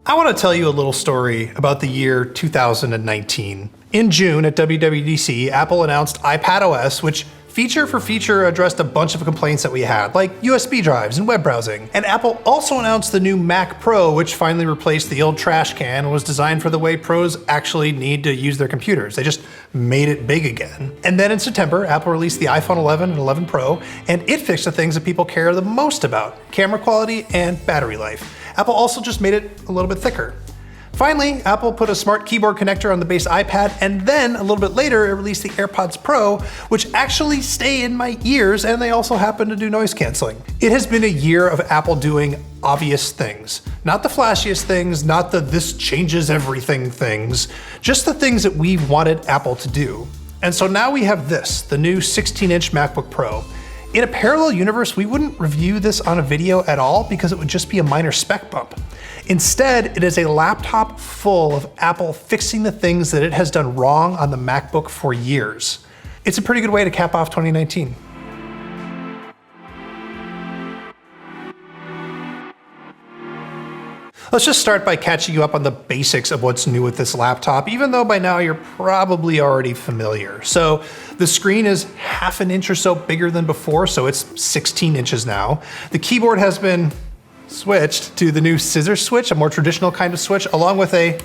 I want to tell you a little story about the year 2019. In June at WWDC, Apple announced iPadOS, which feature for feature addressed a bunch of complaints that we had, like USB drives and web browsing. And Apple also announced the new Mac Pro, which finally replaced the old trash can and was designed for the way pros actually need to use their computers. They just made it big again. And then in September, Apple released the iPhone 11 and 11 Pro, and it fixed the things that people care the most about: camera quality and battery life. Apple also just made it a little bit thicker. Finally, Apple put a smart keyboard connector on the base iPad, and then a little bit later, it released the AirPods Pro, which actually stay in my ears, and they also happen to do noise canceling. It has been a year of Apple doing obvious things. Not the flashiest things, not the this changes everything things, just the things that we've wanted Apple to do. And so now we have this, the new 16-inch MacBook Pro. In a parallel universe, we wouldn't review this on a video at all because it would just be a minor spec bump. Instead, it is a laptop full of Apple fixing the things that it has done wrong on the MacBook for years. It's a pretty good way to cap off 2019. Let's just start by catching you up on the basics of what's new with this laptop, even though by now you're probably already familiar. So the screen is half an inch or so bigger than before, so it's 16 inches now. The keyboard has been switched to the new scissor switch, a more traditional kind of switch, along with a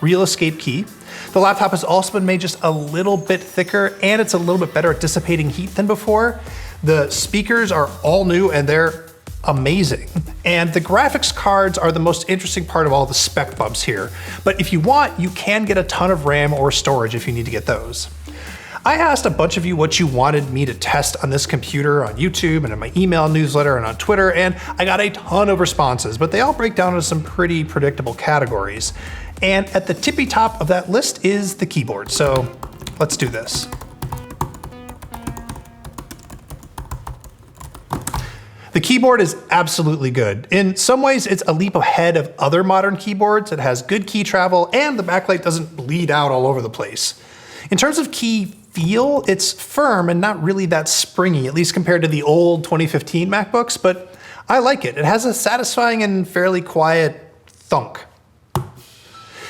real escape key. The laptop has also been made just a little bit thicker, and it's a little bit better at dissipating heat than before. The speakers are all new and they're amazing. And the graphics cards are the most interesting part of all the spec bumps here. But if you want, you can get a ton of RAM or storage if you need to get those. I asked a bunch of you what you wanted me to test on this computer on YouTube and in my email newsletter and on Twitter, and I got a ton of responses, but they all break down into some pretty predictable categories. And at the tippy top of that list is the keyboard. So let's do this. The keyboard is absolutely good. In some ways, it's a leap ahead of other modern keyboards. It has good key travel, and the backlight doesn't bleed out all over the place. In terms of key feel, it's firm and not really that springy, at least compared to the old 2015 MacBooks, but I like it. It has a satisfying and fairly quiet thunk.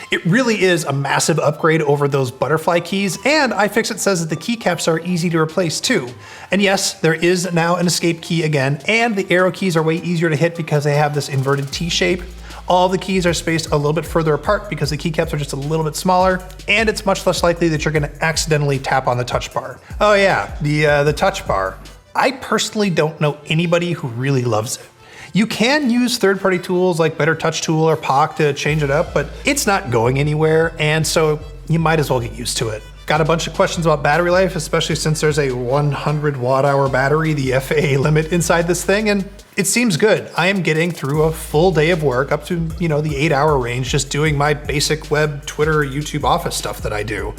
It really is a massive upgrade over those butterfly keys, and iFixit says that the keycaps are easy to replace too. And yes, there is now an escape key again, and the arrow keys are way easier to hit because they have this inverted T shape. All the keys are spaced a little bit further apart because the keycaps are just a little bit smaller, and it's much less likely that you're gonna accidentally tap on the touch bar. Oh yeah, the touch bar. I personally don't know anybody who really loves it. You can use third-party tools like Better Touch Tool or POC to change it up, but it's not going anywhere, and so you might as well get used to it. Got a bunch of questions about battery life, especially since there's a 100 watt-hour battery, the FAA limit inside this thing, and it seems good. I am getting through a full day of work up to, the 8-hour range just doing my basic web, Twitter, YouTube office stuff that I do.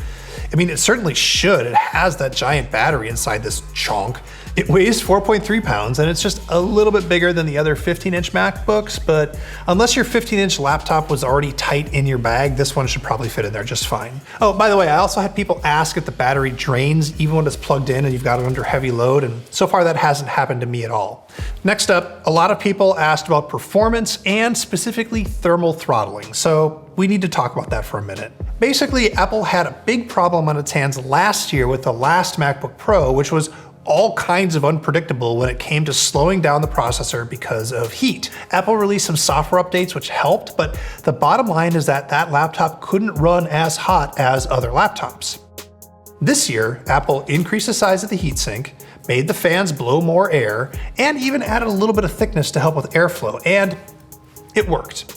I mean, it certainly should. It has that giant battery inside this chunk. It weighs 4.3 pounds, and it's just a little bit bigger than the other 15-inch MacBooks, but unless your 15-inch laptop was already tight in your bag, this one should probably fit in there just fine. Oh, by the way, I also had people ask if the battery drains even when it's plugged in and you've got it under heavy load, and so far that hasn't happened to me at all. Next up, a lot of people asked about performance and specifically thermal throttling, so we need to talk about that for a minute. Basically, Apple had a big problem on its hands last year with the last MacBook Pro, which was all kinds of unpredictable when it came to slowing down the processor because of heat. Apple released some software updates which helped, but the bottom line is that that laptop couldn't run as hot as other laptops. This year, Apple increased the size of the heatsink, made the fans blow more air, and even added a little bit of thickness to help with airflow, and it worked.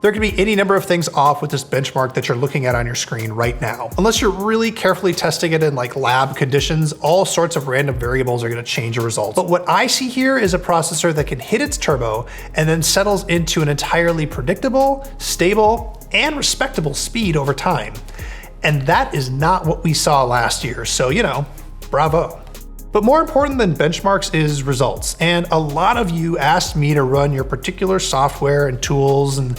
There could be any number of things off with this benchmark that you're looking at on your screen right now. Unless you're really carefully testing it in like lab conditions, all sorts of random variables are gonna change your results. But what I see here is a processor that can hit its turbo and then settles into an entirely predictable, stable, and respectable speed over time. And that is not what we saw last year, so bravo. But more important than benchmarks is results. And a lot of you asked me to run your particular software and tools, and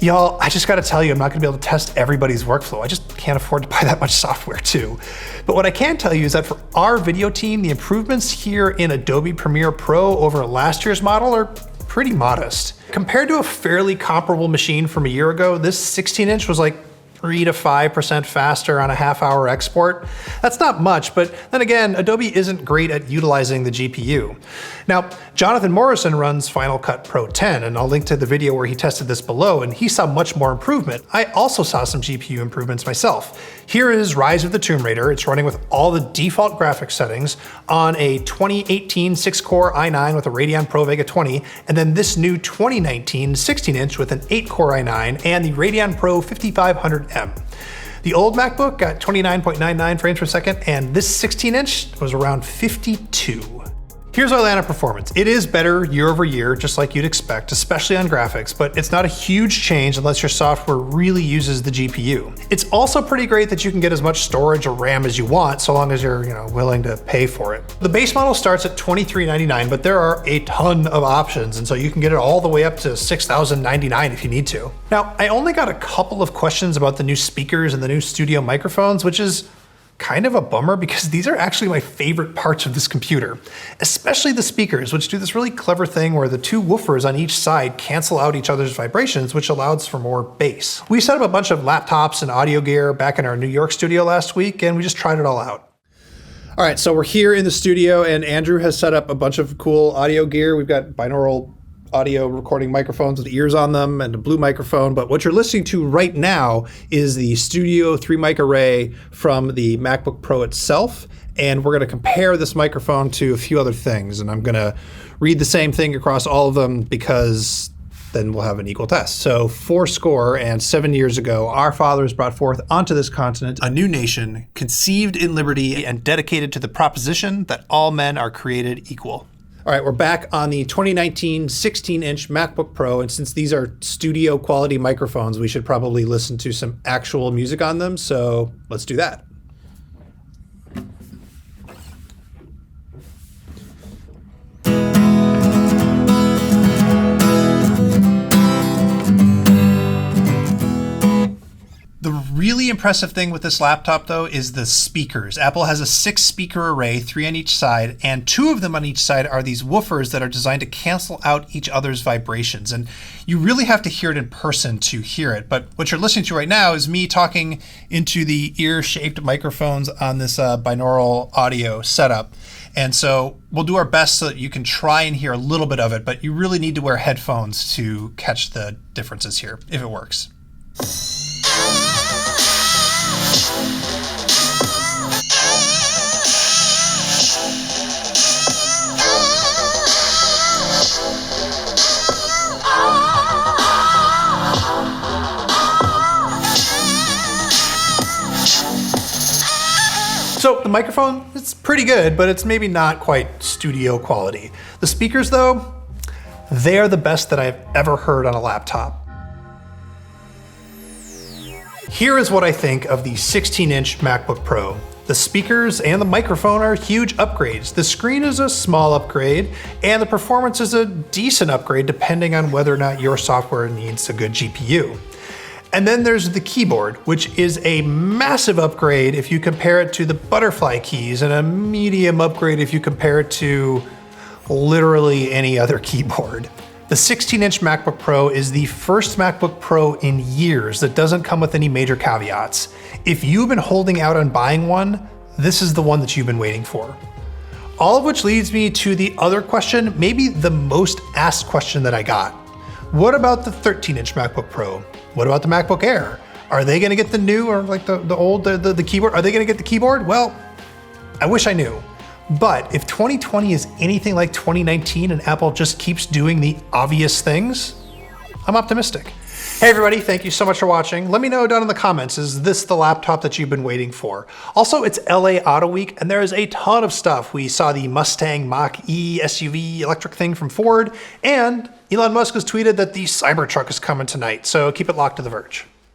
y'all, I just gotta tell you, I'm not gonna be able to test everybody's workflow. I just can't afford to buy that much software too. But what I can tell you is that for our video team, the improvements here in Adobe Premiere Pro over last year's model are pretty modest. Compared to a fairly comparable machine from a year ago, this 16-inch was like 3 to 5% faster on a half-hour export. That's not much, but then again, Adobe isn't great at utilizing the GPU. Now, Jonathan Morrison runs Final Cut Pro 10, and I'll link to the video where he tested this below, and he saw much more improvement. I also saw some GPU improvements myself. Here is Rise of the Tomb Raider. It's running with all the default graphics settings on a 2018 6-core i9 with a Radeon Pro Vega 20, and then this new 2019 16-inch with an 8-core i9 and the Radeon Pro 5500M. The old MacBook got 29.99 frames per second, and this 16-inch was around 52. Here's our Atlanta performance. It is better year over year, just like you'd expect, especially on graphics, but it's not a huge change unless your software really uses the GPU. It's also pretty great that you can get as much storage or RAM as you want, so long as you're willing to pay for it. The base model starts at $23.99, but there are a ton of options, and so you can get it all the way up to $6,099 if you need to. Now, I only got a couple of questions about the new speakers and the new studio microphones, which is kind of a bummer because these are actually my favorite parts of this computer, especially the speakers, which do this really clever thing where the two woofers on each side cancel out each other's vibrations, which allows for more bass. We set up a bunch of laptops and audio gear back in our New York studio last week, and we just tried it all out. All right, so we're here in the studio, and Andrew has set up a bunch of cool audio gear. We've got binaural audio recording microphones with ears on them and a blue microphone, but what you're listening to right now is the Studio 3 mic array from the MacBook Pro itself, and we're going to compare this microphone to a few other things, and I'm going to read the same thing across all of them because then we'll have an equal test. So 7 years ago, our fathers brought forth onto this continent a new nation, conceived in liberty and dedicated to the proposition that all men are created equal. All right, we're back on the 2019 16-inch MacBook Pro, and since these are studio quality microphones, we should probably listen to some actual music on them, so let's do that. The really impressive thing with this laptop, though, is the speakers. Apple has a 6-speaker array, 3 on each side, and 2 of them on each side are these woofers that are designed to cancel out each other's vibrations. And you really have to hear it in person to hear it. But what you're listening to right now is me talking into the ear-shaped microphones on this binaural audio setup. And so we'll do our best so that you can try and hear a little bit of it, but you really need to wear headphones to catch the differences here, if it works. So the microphone, it's pretty good, but it's maybe not quite studio quality. The speakers, though, they are the best that I've ever heard on a laptop. Here is what I think of the 16-inch MacBook Pro. The speakers and the microphone are huge upgrades. The screen is a small upgrade, and the performance is a decent upgrade depending on whether or not your software needs a good GPU. And then there's the keyboard, which is a massive upgrade if you compare it to the butterfly keys, and a medium upgrade if you compare it to literally any other keyboard. The 16-inch MacBook Pro is the first MacBook Pro in years that doesn't come with any major caveats. If you've been holding out on buying one, this is the one that you've been waiting for. All of which leads me to the other question, maybe the most asked question that I got. What about the 13-inch MacBook Pro? What about the MacBook Air? Are they gonna get the new, or like the old, the keyboard? Are they gonna get the keyboard? Well, I wish I knew. But if 2020 is anything like 2019 and Apple just keeps doing the obvious things, I'm optimistic. Hey everybody, thank you so much for watching. Let me know down in the comments, is this the laptop that you've been waiting for? Also, it's LA Auto Week and there is a ton of stuff. We saw the Mustang Mach-E SUV electric thing from Ford, and Elon Musk has tweeted that the Cybertruck is coming tonight, so keep it locked to The Verge.